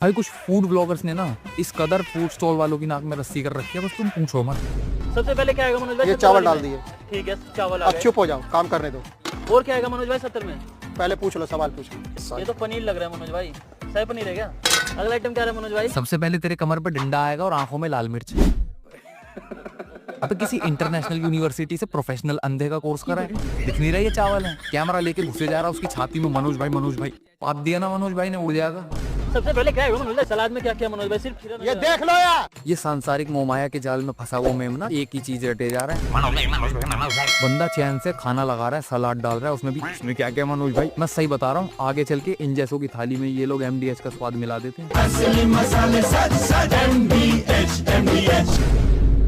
भाई कुछ food bloggers ने ना इस कदर फूड स्टॉल वालों की नाक में रस्सी कर रखी है, बस तुम पूछो मत। सबसे पहले क्या आएगा मनोज भाई? ये चावल डाल दिए। ठीक है, चावल आ अब गए। चुप हो जाओ, काम करने दो। और क्या आएगा मनोज भाई 70 में? पहले पूछ लो, सवाल पूछो। ये तो पनीर लग रहा है मनोज भाई, शाही पनीर है क्या? अगला आइटम क्या है मनोज भाई? सबसे पहले तेरे कमर पे डंडा आएगा और आंखों में लाल मिर्च। अबे किसी इंटरनेशनल यूनिवर्सिटी से प्रोफेशनल अंधे का कोर्स करा है, दिख नहीं रहा ये चावल है। कैमरा लेके घुसे जा रहा है उसकी छाती में, मनोज भाई पाप दिया ना मनोज भाई ने, उड़ जाएगा। सबसे पहले क्या है मनोज भाई? सलाद में क्या क्या मनोज भाई? सिर्फ खीरा? ये देख लो यार, ये सांसारिक मोहमाया के जाल में फंसा हुआ मेमना एक ही चीज रटे जा रहा है। बंदा चैन से खाना लगा रहा है, सलाद डाल रहा है उसमें भी, इसमें क्या क्या मनोज भाई, मैं सही बता रहा हूँ। आगे चल के इन जैसों की थाली में ये लोग MDH का स्वाद मिला देते हैं।